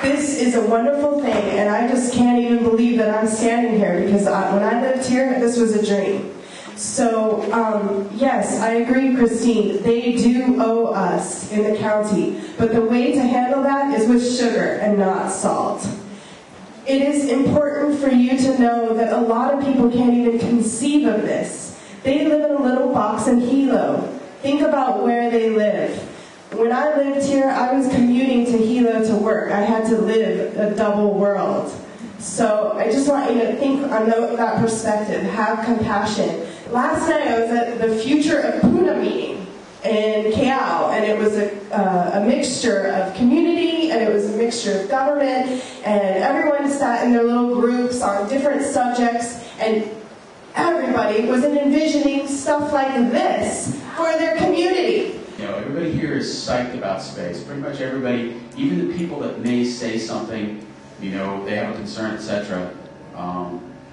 This is a wonderful thing, and I just can't even believe that I'm standing here, because when I lived here, this was a dream. So, yes, I agree, Christine. They do owe us in the county, but the way to handle that is with sugar and not salt. It is important for you to know that a lot of people can't even conceive of this. They live in a little box in Hilo. Think about where they live. When I lived here, I was commuting to Hilo to work. I had to live a double world. So I just want you to think on that perspective. Have compassion. Last night I was at the Future of Puna meeting in Keao, and it was a mixture of community, and it was a mixture of government, and everyone sat in their little groups on different subjects, and everybody was envisioning stuff like this for their community. You know, everybody here is psyched about space. Pretty much everybody, even the people that may say something, you know, they have a concern, etc.,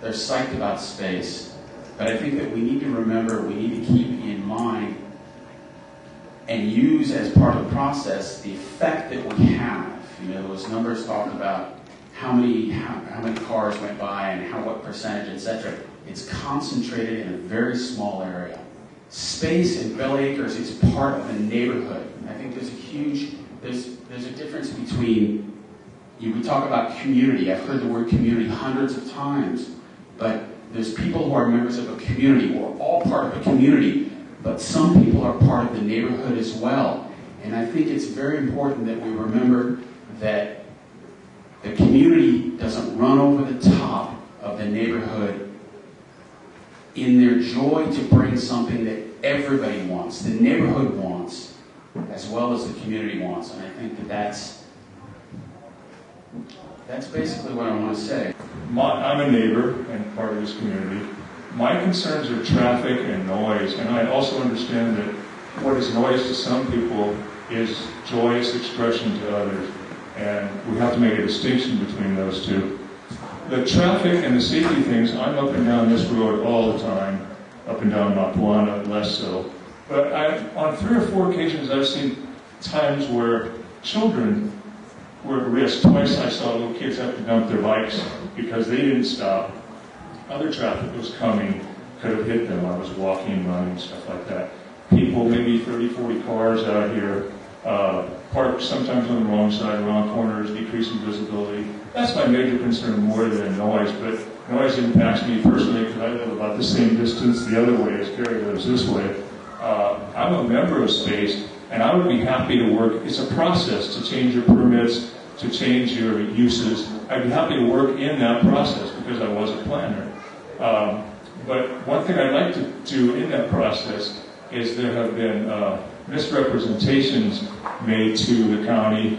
they're psyched about space. But I think that we need to remember, we need to keep in mind and use as part of the process the effect that we have. You know, those numbers talk about how many cars went by and what percentage, etc. It's concentrated in a very small area. Space in Bell Acres is part of a neighborhood. I think there's a difference between, we talk about community. I've heard the word community hundreds of times, but there's people who are members of a community. We're all part of a community, but some people are part of the neighborhood as well. And I think it's very important that we remember that the community doesn't run over the top of the neighborhood in their joy to bring something that everybody wants, the neighborhood wants, as well as the community wants. And I think that that's basically what I want to say. I'm a neighbor and part of this community. My concerns are traffic and noise, and I also understand that what is noise to some people is joyous expression to others, and we have to make a distinction between those two. The traffic and the safety things, I'm up and down this road all the time, up and down Mapuana, less so. But on 3 or 4 occasions I've seen times where children were at risk. Twice I saw little kids have to dump their bikes because they didn't stop. Other traffic was coming, could have hit them. I was walking, running, stuff like that. People, maybe 30, 40 cars out here, parked sometimes on the wrong side, around corners, decreasing visibility. That's my major concern more than noise, but noise impacts me personally because I live about the same distance the other way as Gary lives this way. I'm a member of SPACE, and I would be happy to work. It's a process to change your permits, to change your uses. I'd be happy to work in that process because I was a planner. But one thing I'd like to do in that process is there have been misrepresentations made to the county,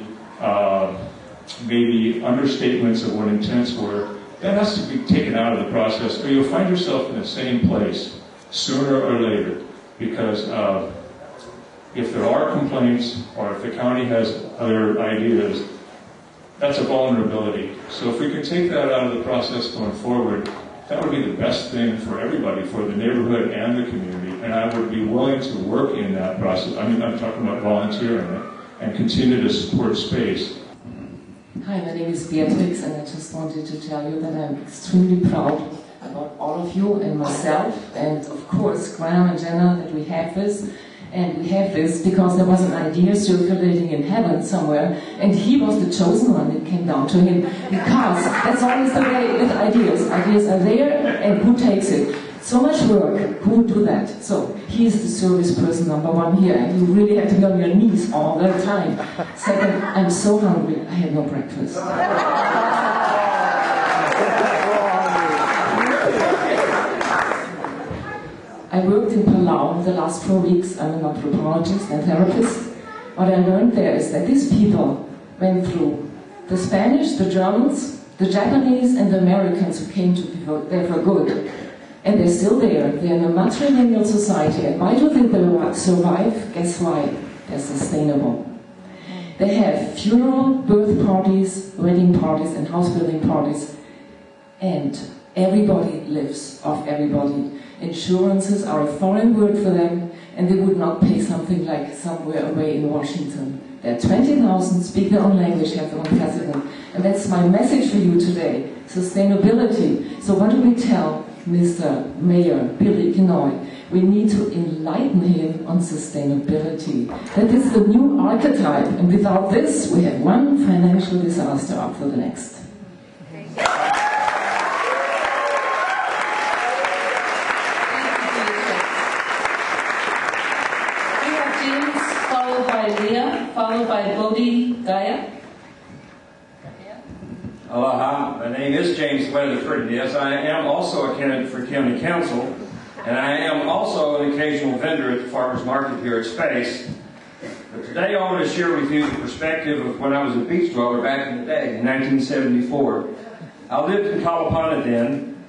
maybe understatements of what intents were. That has to be taken out of the process, or you'll find yourself in the same place sooner or later. Because if there are complaints, or if the county has other ideas, that's a vulnerability. So if we could take that out of the process going forward, that would be the best thing for everybody, for the neighborhood and the community. And I would be willing to work in that process. I mean, I'm talking about volunteering it and continue to support SPACE. Hi, my name is Beatrix, and I just wanted to tell you that I'm extremely proud about all of you and myself, and of course Graham and Jenna, that we have this. And we have this because there was an idea circulating in heaven somewhere, and he was the chosen one. It came down to him. Because that's always the way with ideas. Ideas are there, and who takes it? So much work. Who would do that? So he is the service person #1 here, and you really have to be on your knees all the time. Second, I'm so hungry. I had no breakfast. I worked in Palau the last 4 weeks. I'm an anthropologist and therapist. What I learned there is that these people went through the Spanish, the Germans, the Japanese, and the Americans who came to be there for good. And they're still there. They're in a matrilineal society. And why do they survive? Guess why? They're sustainable. They have funeral, birth parties, wedding parties, and house building parties. And everybody lives off everybody. Insurances are a foreign word for them, and they would not pay something like somewhere away in Washington. There are 20,000, speak their own language, have their own president. And that's my message for you today, sustainability. So what do we tell Mr. Mayor Billy Kenoi? We need to enlighten him on sustainability. That is the new archetype, and without this, we have one financial disaster after the next. We have James, followed by Leah, followed by Bodhi Gaya. Aloha, my name is James Weatherford. Yes, I am also a candidate for county council, and I am also an occasional vendor at the farmers market here at Space. But today I want to share with you the perspective of when I was a beach dweller back in the day, in 1974. I lived in Kalapana then,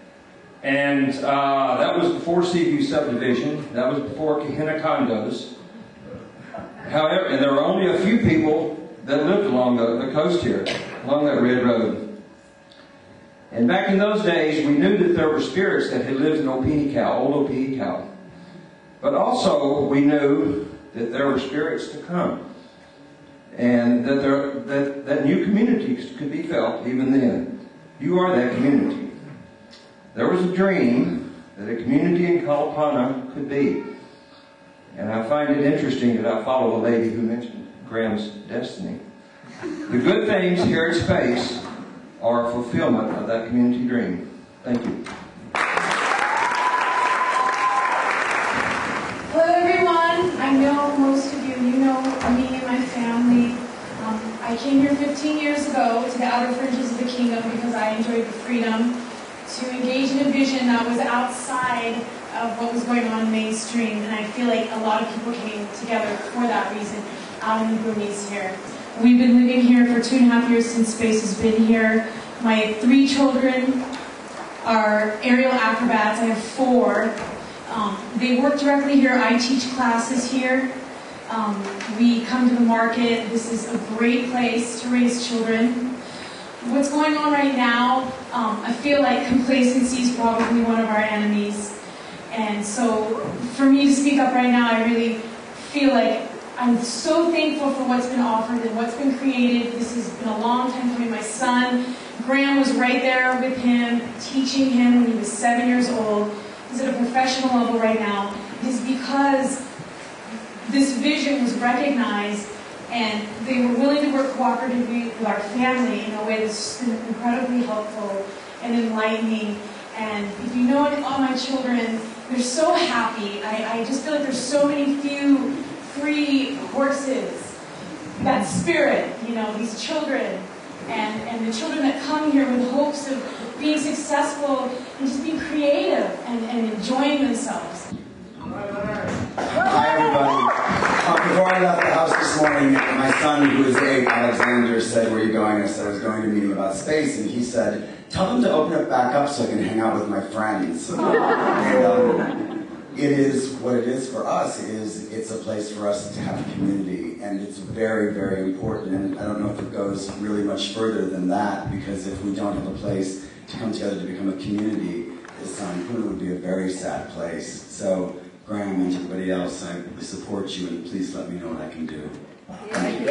and that was before Seaview subdivision. That was before Kahina condos. However, and there were only a few people that lived along the coast here, along that red road. And back in those days, we knew that there were spirits that had lived in Opinikau, old Opinikau. But also, we knew that there were spirits to come. And that new communities could be felt even then. You are that community. There was a dream that a community in Kalapana could be. And I find it interesting that I follow the lady who mentioned Graham's destiny. The good things here at Space are a fulfillment of that community dream. Thank you. Hello everyone. I know most of you know me and my family. I came here 15 years ago to the outer fringes of the kingdom because I enjoyed the freedom to engage in a vision that was outside of what was going on mainstream, and I feel like a lot of people came together for that reason out in the boonies here. We've been living here for 2.5 years since Space has been here. My 3 children are aerial acrobats. I have 4. They work directly here. I teach classes here. We come to the market. This is a great place to raise children. What's going on right now, I feel like complacency is probably one of our enemies. And so for me to speak up right now, I really feel like I'm so thankful for what's been offered and what's been created. This has been a long time coming. My son, Graham, was right there with him, teaching him when he was 7 years old. He's at a professional level right now. It is because this vision was recognized and they were willing to work cooperatively with our family in a way that's been incredibly helpful and enlightening. And if you know all my children, they're so happy. I just feel like there's so many few free horses. That spirit, these children, and the children that come here with hopes of being successful and just being creative and enjoying themselves. Hi everybody. Before I left the house this morning, my son, who is 8, Alexander, said, "Where are you going?" I said, "I was going to a meeting about space," and he said, "Tell them to open it back up so I can hang out with my friends." And it is what it is for us. It's a place for us to have a community, and it's very, very important. And I don't know if it goes really much further than that, because if we don't have a place to come together to become a community, this would be a very sad place. So, Graham and everybody else, I support you, and please let me know what I can do. Thank you.